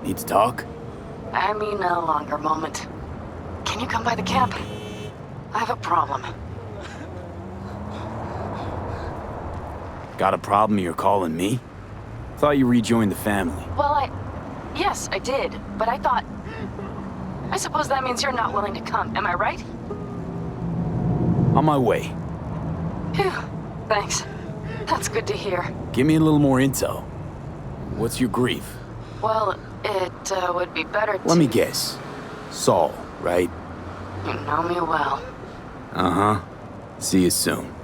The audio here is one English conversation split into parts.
Need to talk? I mean a longer moment. Can you come by the camp? I have a problem. Got a problem you're calling me? Thought you rejoined the family. Well, yes, I did, but I thought... I suppose that means you're not willing to come, am I right? On my way. Phew, thanks. That's good to hear. Give me a little more intel. What's your grief? Well, it would be better to... Let me guess. Saul, right? You know me well. Uh-huh. See you soon.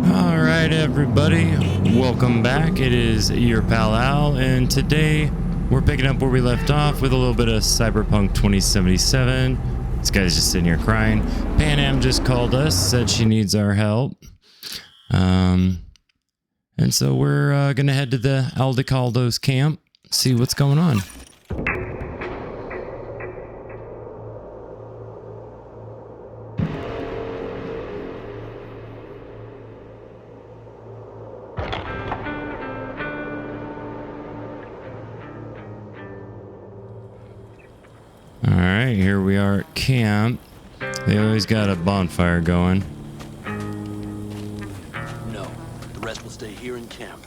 All right, everybody. Welcome back. It is your pal Al, and today we're picking up where we left off with a little bit of Cyberpunk 2077. This guy's just sitting here crying. Pan Am just called us, said she needs our help. And so we're going to head to the Aldecaldo's camp, see what's going on. All right, here we are at camp. They always got a bonfire going. No, the rest will stay here in camp.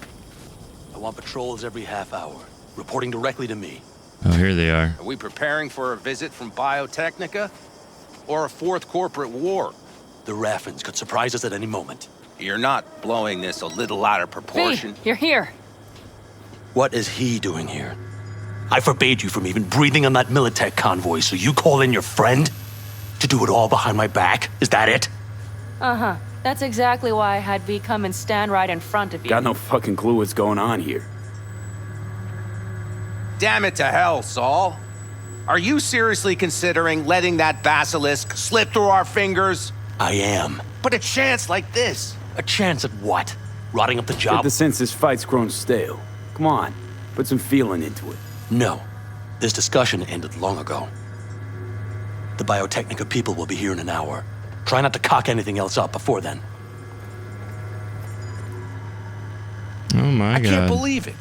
I want patrols every half hour, reporting directly to me. Oh, here they are. Are we preparing for a visit from Biotechnica? Or a fourth corporate war? The Raffens could surprise us at any moment. You're not blowing this a little out of proportion. V, you're here. What is he doing here? I forbade you from even breathing on that Militech convoy, so you call in your friend? To do it all behind my back? Is that it? Uh-huh. That's exactly why I had V come and stand right in front of you. Got no fucking clue what's going on here. Damn it to hell, Saul. Are you seriously considering letting that basilisk slip through our fingers? I am. But a chance like this. A chance at what? Rotting up the Get job? the sense this fight's grown stale. Come on, put some feeling into it. No. This discussion ended long ago. The Biotechnica people will be here in an hour. Try not to cock anything else up before then. Oh my I God. can't believe it.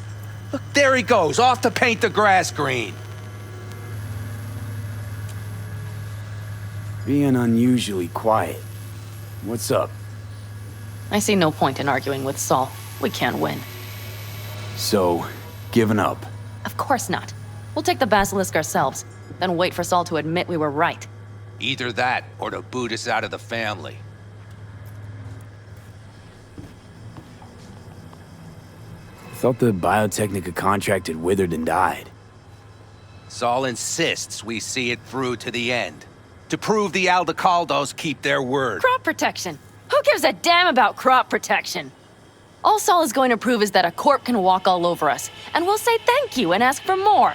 Look, there he goes, off to paint the grass green. Being unusually quiet. What's up? I see no point in arguing with Saul. We can't win. So, giving up. Of course not. We'll take the basilisk ourselves, then wait for Saul to admit we were right. Either that, or to boot us out of the family. Thought the Biotechnica contract had withered and died. Saul insists we see it through to the end. To prove the Aldecaldos keep their word. Crop protection! Who gives a damn about crop protection? All Saul is going to prove is that a corp can walk all over us, and we'll say thank you and ask for more.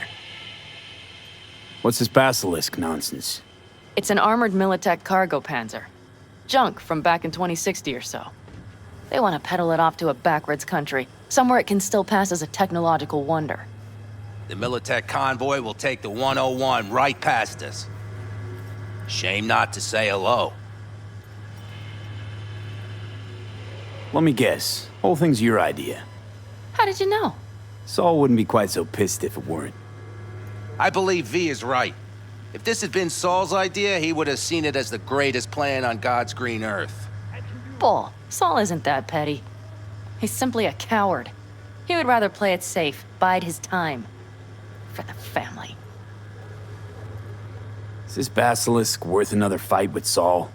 What's this basilisk nonsense? It's an armored Militech cargo panzer. Junk from back in 2060 or so. They want to peddle it off to a backwards country, somewhere it can still pass as a technological wonder. The Militech convoy will take the 101 right past us. Shame not to say hello. Let me guess. Whole thing's your idea. How did you know? Saul wouldn't be quite so pissed if it weren't. I believe V is right. If this had been Saul's idea, he would have seen it as the greatest plan on God's green earth. Bull. Saul isn't that petty. He's simply a coward. He would rather play it safe, bide his time. For the family. Is this basilisk worth another fight with Saul?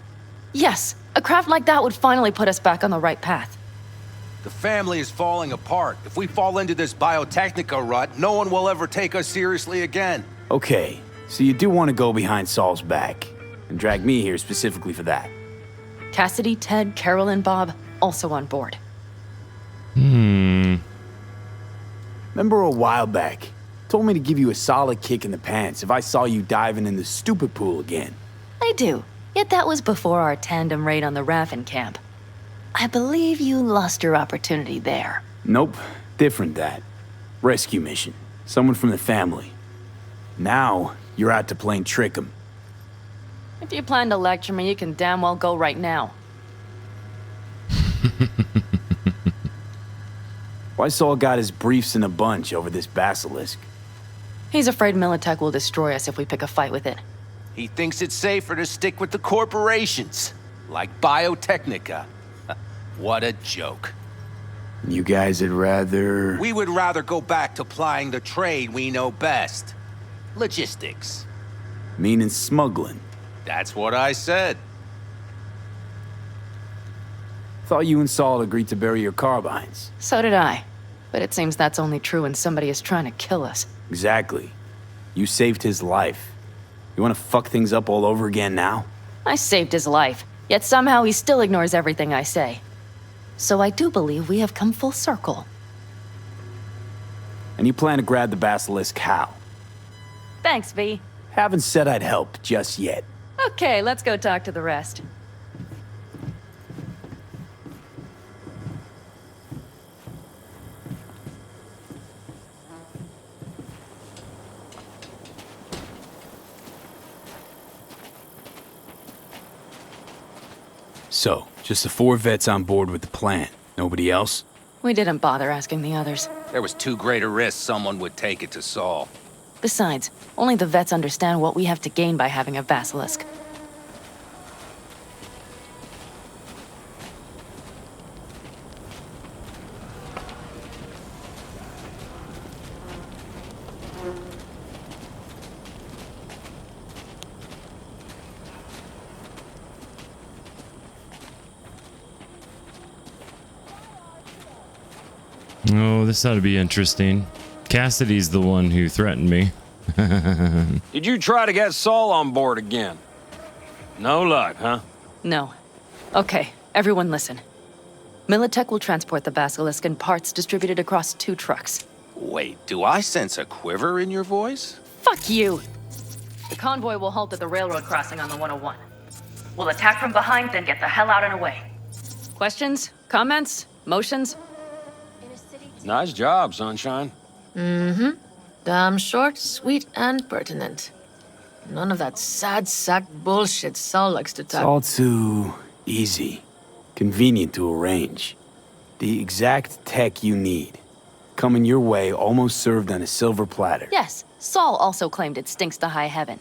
Yes, a craft like that would finally put us back on the right path. The family is falling apart. If we fall into this Biotechnica rut, no one will ever take us seriously again. Okay, so you do want to go behind Saul's back, and drag me here specifically for that. Cassidy, Ted, Carol, and Bob also on board. Remember a while back, told me to give you a solid kick in the pants if I saw you diving in the stupid pool again. I do, yet that was before our tandem raid on the Raffen camp. I believe you lost your opportunity there. Nope, different that. Rescue mission. Someone from the family. Now, you're out to plain trick 'em. If you plan to lecture me, you can damn well go right now. Why Saul got his briefs in a bunch over this basilisk? He's afraid Militech will destroy us if we pick a fight with it. He thinks it's safer to stick with the corporations, like Biotechnica. What a joke. You guys would rather... We would rather go back to plying the trade we know best. Logistics. Meaning smuggling. That's what I said. Thought you and Saul agreed to bury your carbines. So did I. But it seems that's only true when somebody is trying to kill us. Exactly. You saved his life. You want to fuck things up all over again now? I saved his life, yet somehow he still ignores everything I say. So I do believe we have come full circle. And you plan to grab the basilisk how? Thanks, V. Haven't said I'd help just yet. Okay, let's go talk to the rest. So, just the 4 vets on board with the plan. Nobody else? We didn't bother asking the others. There was too great a risk someone would take it to Saul. Besides, only the vets understand what we have to gain by having a basilisk. Oh, this ought to be interesting. Cassidy's the one who threatened me. Did you try to get Saul on board again? No luck, huh? No. Okay, everyone listen. Militech will transport the basilisk in parts distributed across 2 trucks. Wait, do I sense a quiver in your voice? Fuck you! The convoy will halt at the railroad crossing on the 101. We'll attack from behind, then get the hell out and away. Questions? Comments? Motions? Nice job, Sunshine. Damn short, sweet, and pertinent. None of that sad sack bullshit Saul likes to It's talk. all too easy. Convenient to arrange. The exact tech you need. Coming your way, almost served on a silver platter. Yes, Saul also claimed it stinks to high heaven.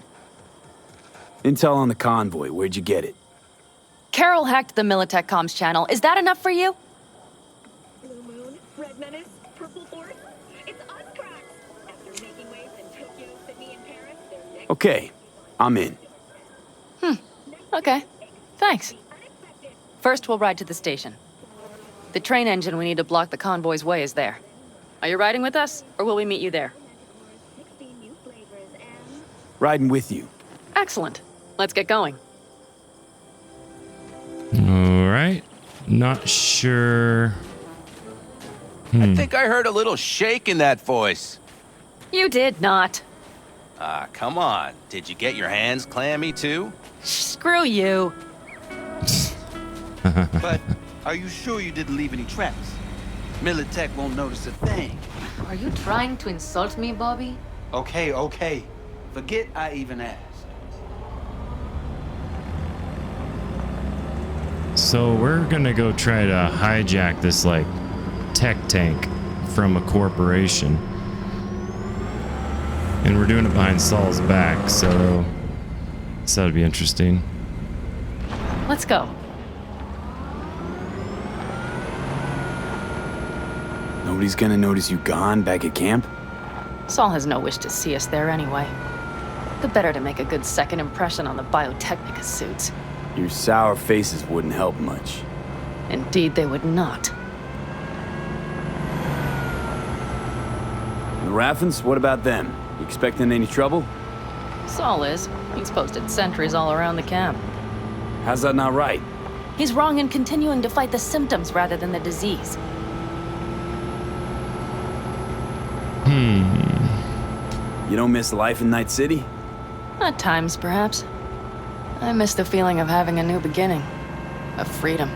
Intel on the convoy, where'd you get it? Carol hacked the Militech comms channel. Is that enough for you? Blue Moon, Red Menace, Purple Force. It's us, cracks. After making waves in Tokyo, Sydney, and Paris, they're next. Okay, I'm in. Okay, thanks. First, we'll ride to the station. The train engine we need to block the convoy's way is there. Are you riding with us, or will we meet you there? 16 new flavors and... Riding with you. Excellent. Let's get going. All right. Not sure. I think I heard a little shake in that voice. You did not. Ah, come on. Did you get your hands clammy too? Screw you. But are you sure you didn't leave any tracks? Militech won't notice a thing. Are you trying to insult me, Bobby? Okay. Forget I even asked. So we're gonna go try to hijack this like tech tank from a corporation, and we're doing it behind Saul's back. So that'd be interesting. Let's go. Nobody's gonna notice you gone back at camp? Saul has no wish to see us there anyway. The better to make a good second impression on the Biotechnica suits. Your sour faces wouldn't help much. Indeed, they would not. The Raffens, what about them? You expecting any trouble? Saul is. He's posted sentries all around the camp. How's that not right? He's wrong in continuing to fight the symptoms rather than the disease. You don't miss life in Night City? At times, perhaps. I miss the feeling of having a new beginning. Of freedom.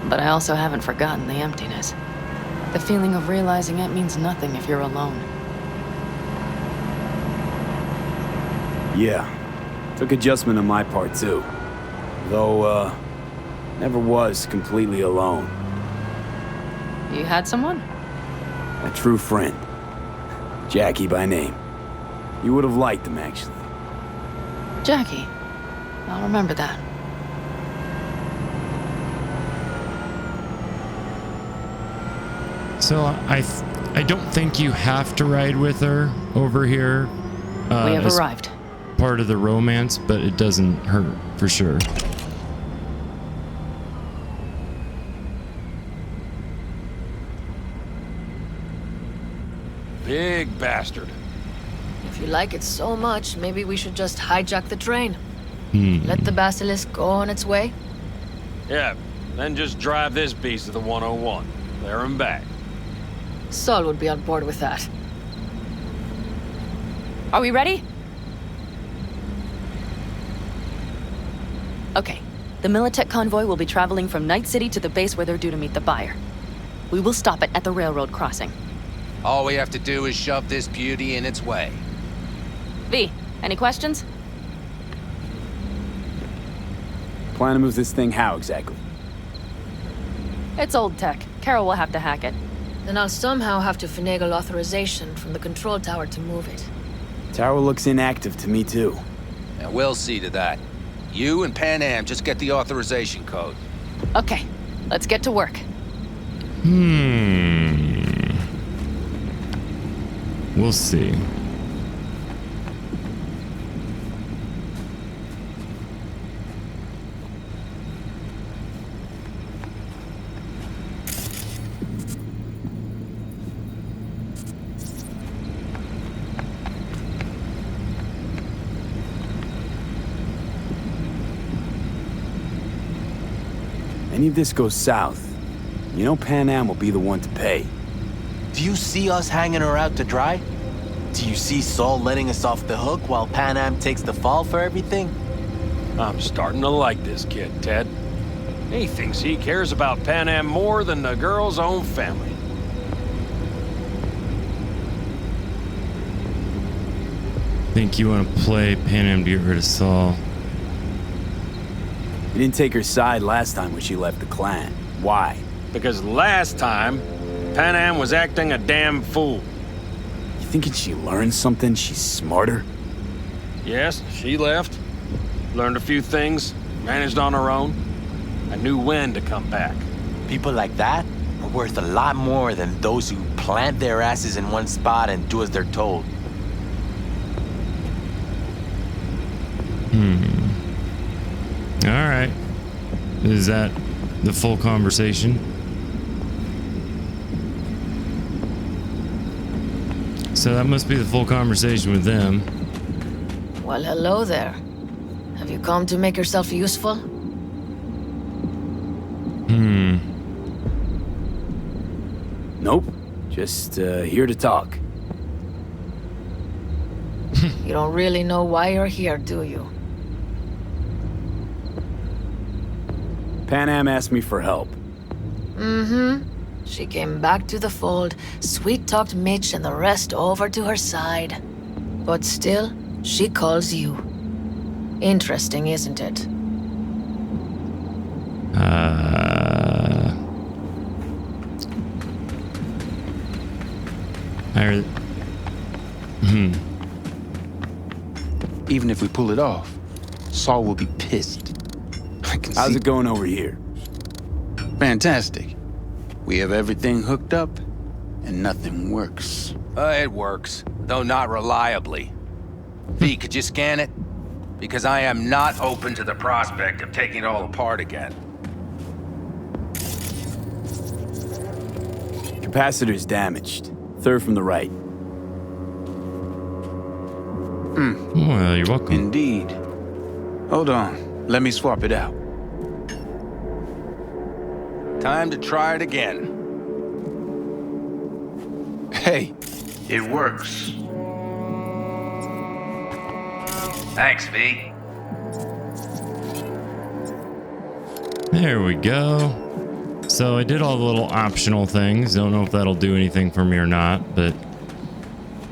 But I also haven't forgotten the emptiness. The feeling of realizing it means nothing if you're alone. Yeah. Took adjustment on my part, too. Though, never was completely alone. You had someone? A true friend. Jackie by name. You would have liked him, actually. Jackie. I'll remember that. So I don't think you have to ride with her over here. We have as arrived. part of the romance, but it doesn't hurt for sure. Big bastard. If you like it so much, maybe we should just hijack the train. Let the basilisk go on its way. Yeah, then just drive this beast to the 101. There and back. Saul would be on board with that. Are we ready? Okay. The Militech convoy will be traveling from Night City to the base where they're due to meet the buyer. We will stop it at the railroad crossing. All we have to do is shove this beauty in its way. V, any questions? Plan to move this thing how exactly? It's old tech. Carol will have to hack it. Then I'll somehow have to finagle authorization from the control tower to move it. Tower looks inactive to me, too. And we'll see to that. You and Pan Am just get the authorization code. Okay, let's get to work. We'll see. Any of this goes south, you know Pan Am will be the one to pay. Do you see us hanging her out to dry? Do you see Saul letting us off the hook while Pan Am takes the fall for everything? I'm starting to like this kid, Ted. He thinks he cares about Pan Am more than the girl's own family. Think you want to play Pan Am to get rid of Saul? You didn't take her side last time when she left the clan. Why? Because last time, Pan Am was acting a damn fool. You thinking she learned something? She's smarter? Yes, she left. Learned a few things, managed on her own. I knew when to come back. People like that are worth a lot more than those who plant their asses in one spot and do as they're told. All right. Is that the full conversation? So that must be the full conversation with them. Well, hello there. Have you come to make yourself useful? Nope. Just here to talk. You don't really know why you're here, do you? Pan Am asked me for help. She came back to the fold, sweet-talked Mitch and the rest over to her side. But still, she calls you. Interesting, isn't it? Even if we pull it off, Saul will be pissed. I can How's see. it going over here? Fantastic. We have everything hooked up, and nothing works. It works, though not reliably. V, could you scan it? Because I am not open to the prospect of taking it all apart again. Capacitor's damaged. Third from the right. Well, you're welcome. Indeed. Hold on. Let me swap it out. Time to try it again. Hey, it works. Thanks, V. There we go. So I did all the little optional things. Don't know if that'll do anything for me or not, but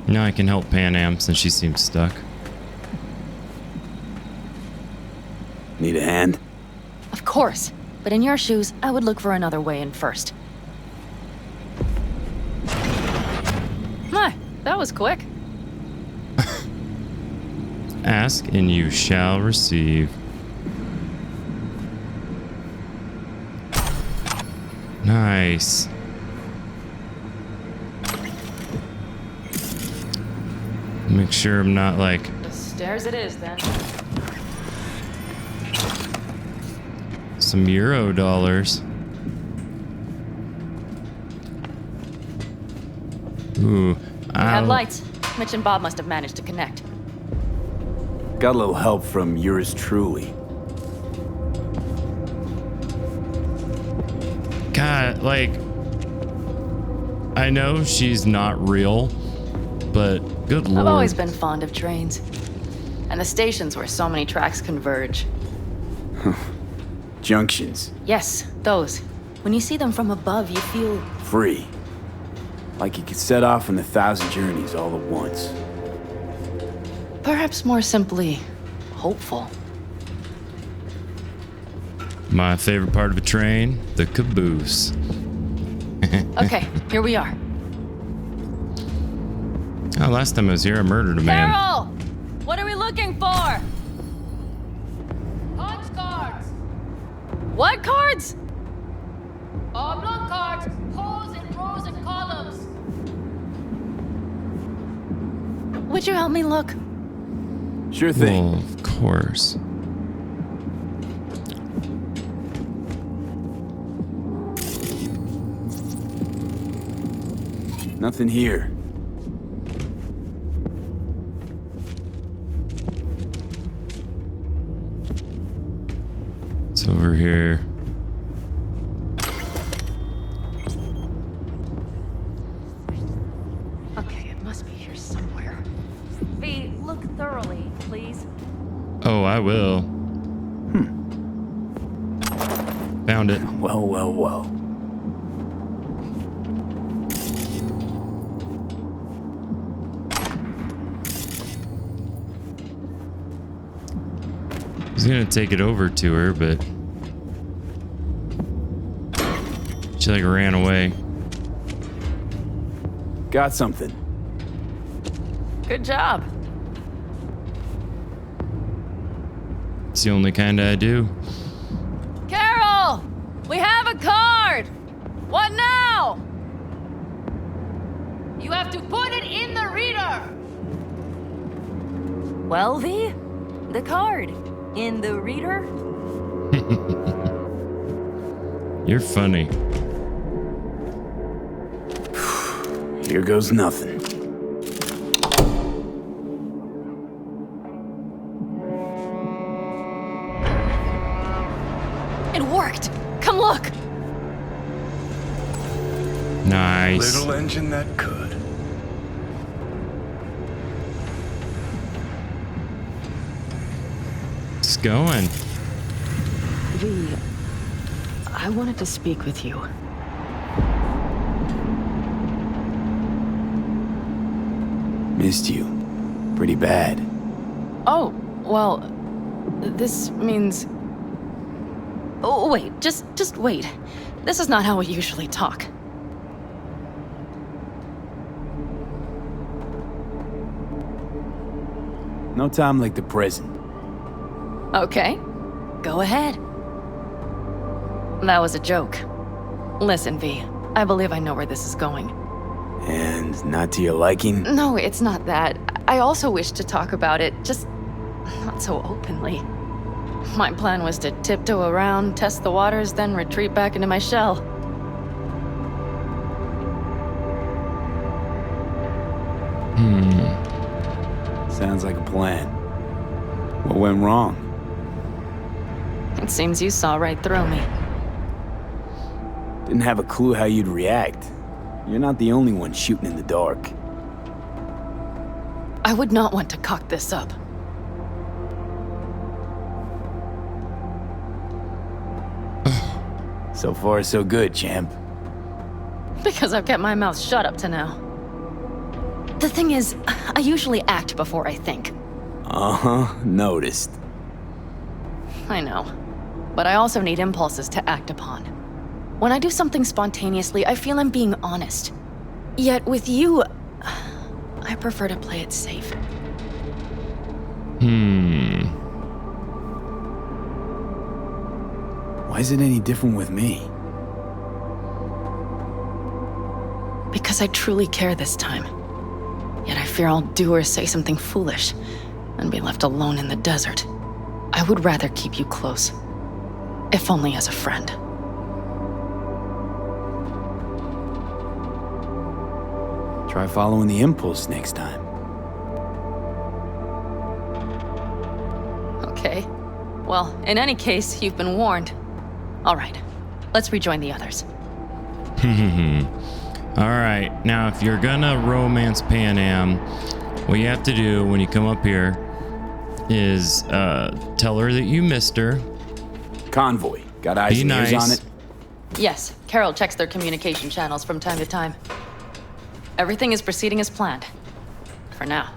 now I can help Pan Am since she seems stuck. Need a hand? Of course. But in your shoes, I would look for another way in first. That was quick. Ask and you shall receive. Nice. Make sure I'm not like... The stairs it is, then. some Euro dollars. Ooh. We have lights. Mitch and Bob must have managed to connect. Got a little help from yours truly. God, like... I know she's not real, but good lord. I've always been fond of trains. And the stations where so many tracks converge. Junctions. Yes, those. When you see them from above, you feel... Free. Like you could set off on 1,000 journeys all at once. perhaps more simply, hopeful. My favorite part of a train, the caboose. Okay, here we are. Oh, last time I was here, I murdered a man. Carol! What are we looking for? Punch cards! What cards? Oblong cards, holes in rows and columns. Would you help me look? Sure thing. Well, of course. Nothing here. It's over here. Okay, it must be here somewhere. V, look thoroughly, please. Oh, I will. Found it. Well, well, well. I was gonna take it over to her, but she like ran away. Got something. Good job. It's the only kind I do. Carol! We have a card! What now? You have to put it in the reader. Well, V, the card. In the reader? You're funny. Here goes nothing. It worked! Come look! Nice. Little engine that could. It's going. V, I wanted to speak with you. Missed you. Pretty bad. Oh, well, this means... Oh, wait, just wait. This is not how we usually talk. No time like the present. Okay, go ahead. That was a joke. Listen, V, I believe I know where this is going. And not to your liking? No, it's not that. I also wish to talk about it, just not so openly. My plan was to tiptoe around, test the waters, then retreat back into my shell. Sounds like a plan. What went wrong? It seems you saw right through me. Didn't have a clue how you'd react. You're not the only one shooting in the dark. I would not want to cock this up. So far, so good, champ. Because I've kept my mouth shut up to now. The thing is, I usually act before I think. Uh-huh, noticed. I know. But I also need impulses to act upon. When I do something spontaneously, I feel I'm being honest. Yet with you, I prefer to play it safe. Why is it any different with me? Because I truly care this time. Yet I fear I'll do or say something foolish and be left alone in the desert. I would rather keep you close, if only as a friend. Try following the impulse next time. Okay. Well, in any case, you've been warned. All right, let's rejoin the others. All right, now if you're gonna romance Pan Am, what you have to do when you come up here is tell her that you missed her. Convoy. Got eyes Be and ears nice. on it? Yes, Carol checks their communication channels from time to time. Everything is proceeding as planned. For now.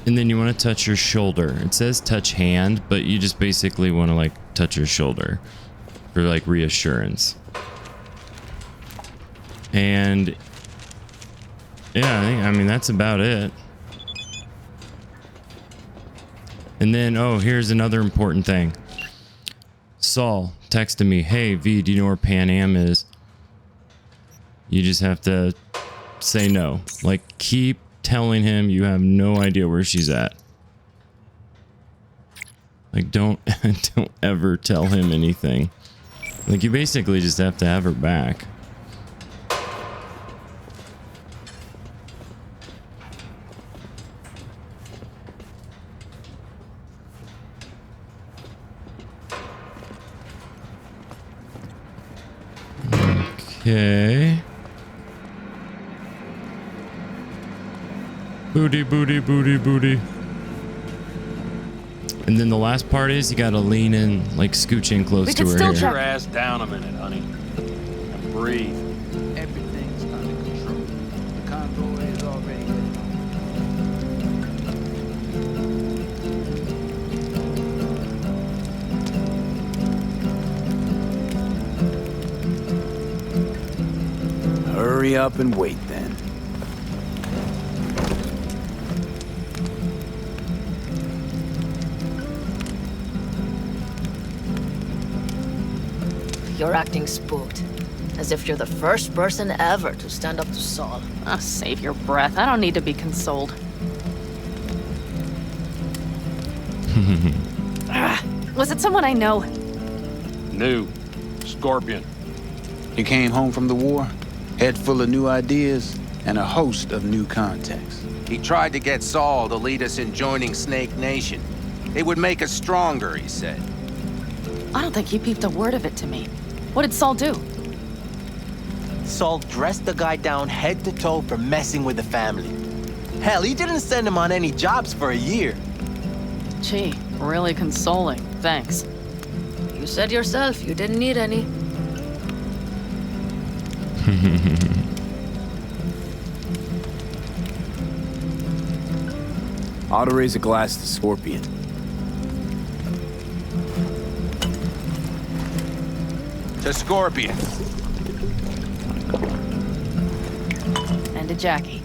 And then you want to touch your shoulder. It says touch hand, but you just basically want to like touch your shoulder for like reassurance. And yeah, I mean that's about it. And then here's another important thing. Saul texted me, "Hey V, do you know where Pan Am is?" You just have to say no. Like keep telling him you have no idea where she's at. Like don't ever tell him anything. Like you basically just have to have her back. Okay. Booty, booty, booty, booty. And then the last part is you gotta lean in, like scooch in close We to could her still here. Put your ass down a minute, honey. And breathe. Everything's under control. The convoy is already there. Hurry up and wait then. You're acting spooked. As if you're the first person ever to stand up to Saul. Oh, save your breath. I don't need to be consoled. Was it someone I know? New. Scorpion. You came home from the war, head full of new ideas, and a host of new contacts. He tried to get Saul to lead us in joining Snake Nation. It would make us stronger, he said. I don't think he peeped a word of it to me. What did Saul do? Saul dressed the guy down head to toe for messing with the family. Hell, he didn't send him on any jobs for a year. Gee, really consoling. Thanks. You said yourself you didn't need any. Ought to raise a glass to Scorpion. To Scorpion. And to Jackie.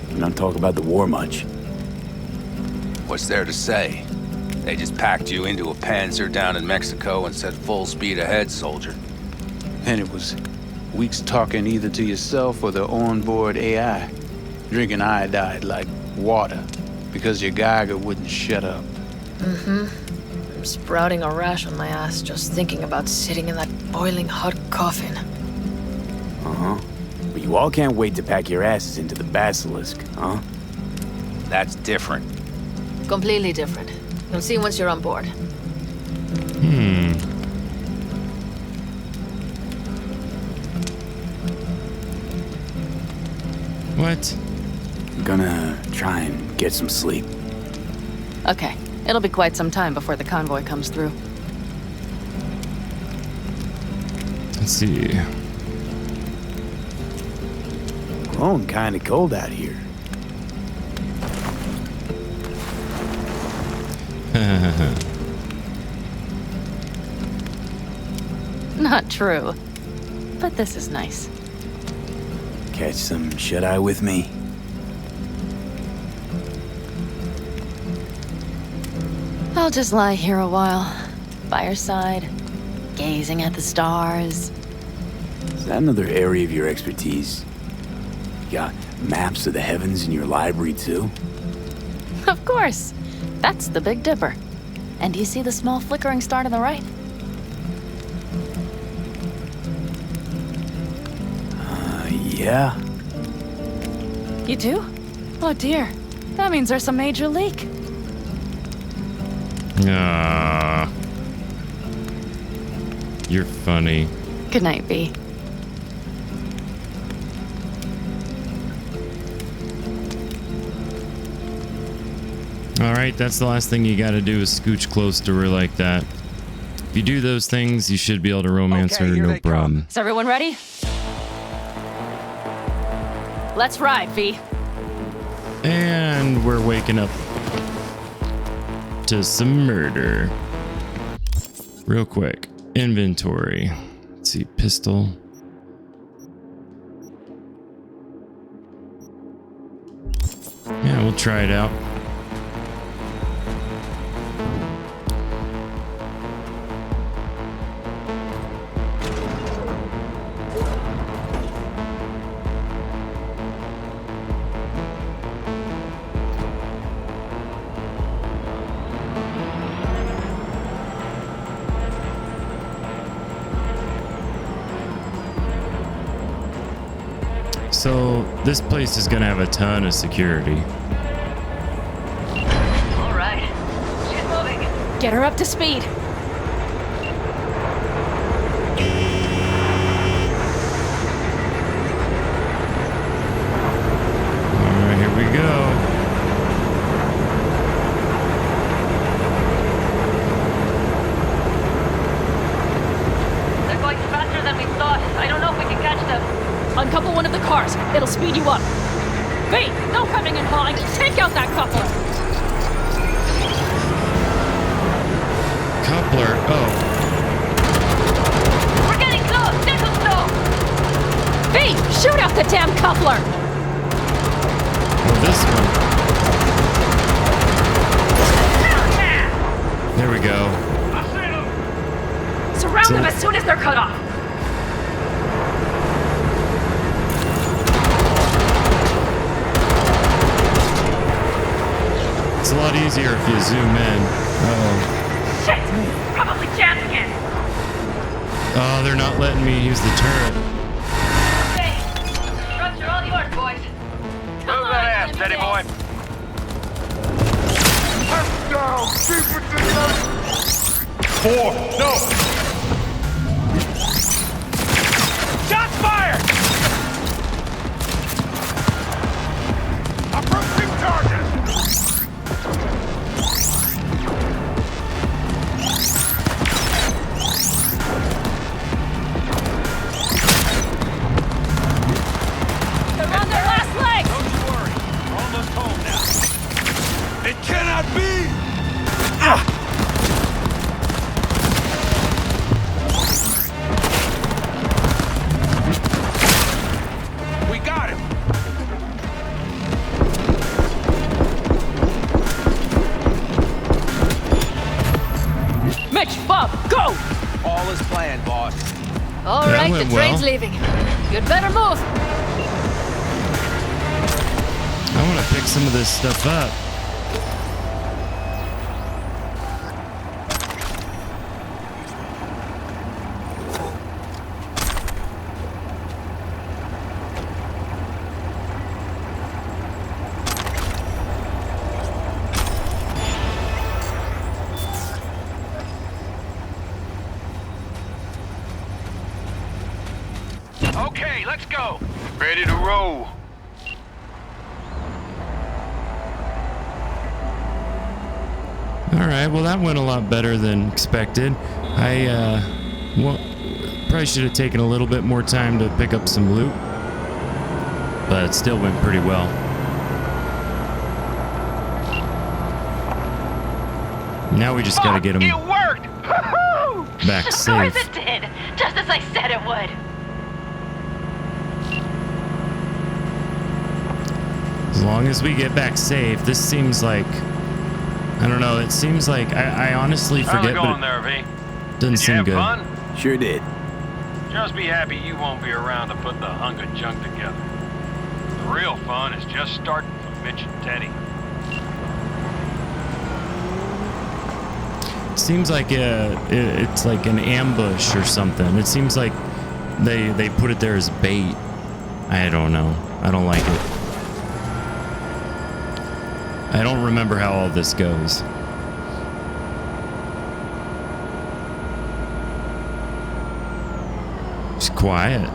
You don't talk about the war much. What's there to say? They just packed you into a Panzer down in Mexico and said full speed ahead, soldier. And it was weeks talking either to yourself or the onboard AI, drinking iodide like water because your Geiger wouldn't shut up. I'm sprouting a rash on my ass just thinking about sitting in that boiling hot coffin. Uh-huh. But you all can't wait to pack your asses into the basilisk, huh? That's different. Completely different. You'll see once you're on board. What? I'm gonna try and get some sleep. Okay, it'll be quite some time before the convoy comes through. Let's see. Growing kinda cold out here. Not true. But this is nice. Catch some shut-eye with me? I'll just lie here a while, by your side, gazing at the stars. Is that another area of your expertise? You got maps of the heavens in your library, too? Of course. That's the Big Dipper. And do you see the small flickering star to the right? Yeah. You do? Oh dear. That means there's a major leak. Ah, you're funny. Good night, V. All right, that's the last thing you got to do is scooch close to her like that. If you do those things, you should be able to romance her, no problem. Is everyone ready? Let's ride, V. And we're waking up to some murder. Real quick, inventory. Let's see, pistol. Yeah, we'll try it out. So this place is gonna have a ton of security. All right. She's moving. Get her up to speed. All right, here we go. They're going faster than we thought. I don't know if we can catch them. Uncouple one of the cars. It'll speed you up. V, no coming and hauling. Take out that coupler. Coupler. Oh, We're getting close. This'll slow. V, shoot out the damn coupler. oh, this one. There we go. Surround them as soon as they're cut off. It's a lot easier if you zoom in. Uh-oh. Shit! Probably jammed again. Oh, they're not letting me use the turret. Okay. Trucks are all yours, boys. Move that ass, Teddy boy. Shots fired! Approaching target! They're on their last leg. Don't you worry. We're almost home now. It cannot be! We got him! Mitch, Bob, go! All is planned, boss. All That right, the went train's well. leaving. You'd better move. I want to pick some of this stuff up. Okay, let's go. Ready to roll. All right, well that went a lot better than expected. I probably should have taken a little bit more time to pick up some loot, but it still went pretty well. Now we just gotta get him It worked! back Of safe. course it did, just as I said it would. As long as we get back safe, this seems like, I don't know, it seems like, I honestly How's it forget, going but there, V? it doesn't You seem have good. fun? Sure did. Just be happy you won't be around to put the hunk of junk together. The real fun is just starting for Mitch and Teddy. Seems like it's like an ambush or something. It seems like they put it there as bait. I don't know. I don't like it. I don't remember how all this goes. It's quiet.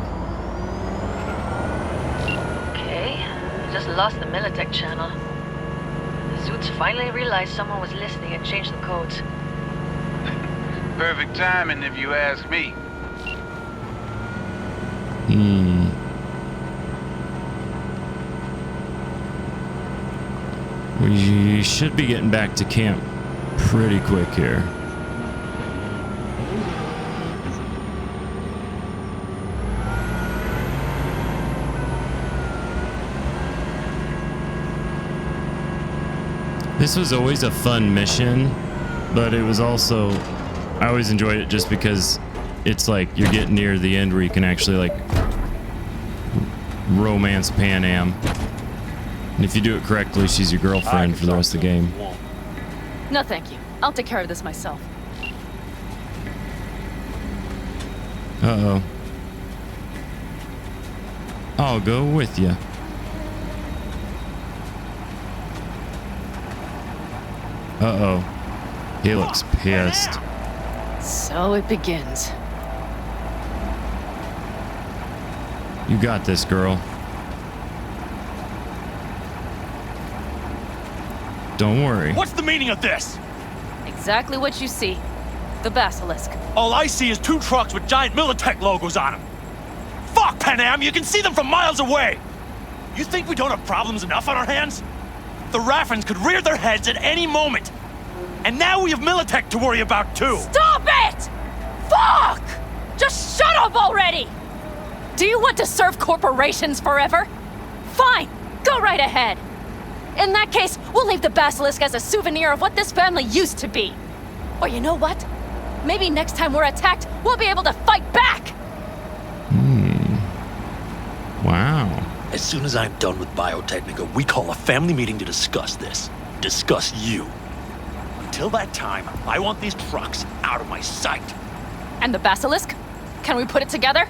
Okay, just lost the Militech channel. The suits finally realized someone was listening and changed the codes. Perfect timing, if you ask me. We should be getting back to camp pretty quick here. This was always a fun mission, but it was also, I always enjoyed it just because it's like you're getting near the end where you can actually like romance Pan Am. And if you do it correctly, she's your girlfriend for the rest of the game. No, thank you. I'll take care of this myself. Uh-oh. I'll go with you. Uh-oh. He looks pissed. So it begins. You got this, girl. Don't worry. What's the meaning of this? Exactly what you see. The basilisk. All I see is 2 trucks with giant Militech logos on them. Fuck, Pan Am, you can see them from miles away. You think we don't have problems enough on our hands? The Raffens could rear their heads at any moment. And now we have Militech to worry about too. Stop it! Fuck! Just shut up already! Do you want to serve corporations forever? Fine, go right ahead. In that case, we'll leave the basilisk as a souvenir of what this family used to be. Or you know what? Maybe next time we're attacked, we'll be able to fight back! Wow. As soon as I'm done with Biotechnica, we call a family meeting to discuss this. Discuss you. Until that time, I want these trucks out of my sight. And the basilisk? Can we put it together?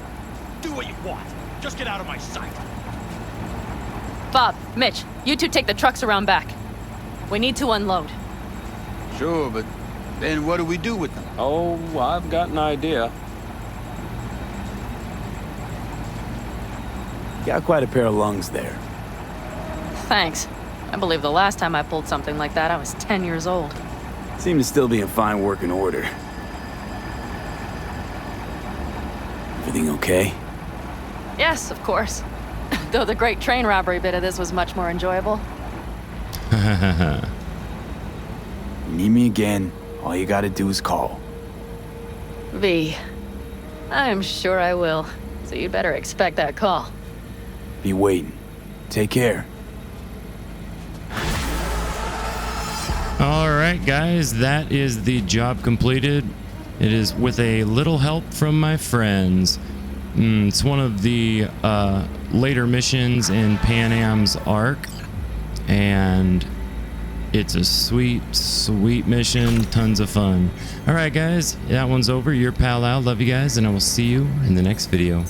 Do what you want. Just get out of my sight. Bob, Mitch, you two take the trucks around back. We need to unload. Sure, but then what do we do with them? Oh, I've got an idea. Got quite a pair of lungs there. Thanks. I believe the last time I pulled something like that, I was 10 years old. Seem to still be in fine working order. Everything okay? Yes, of course. Though the great train robbery bit of this was much more enjoyable. You need me again, all you gotta do is call. V. I'm sure I will. So you better expect that call. Be waiting. Take care. All right, guys, that is the job completed. It is with a little help from my friends. It's one of the later missions in Pan Am's arc, and it's a sweet, sweet mission. Tons of fun. All right, guys, that one's over. Your pal Al. Love you guys, and I will see you in the next video.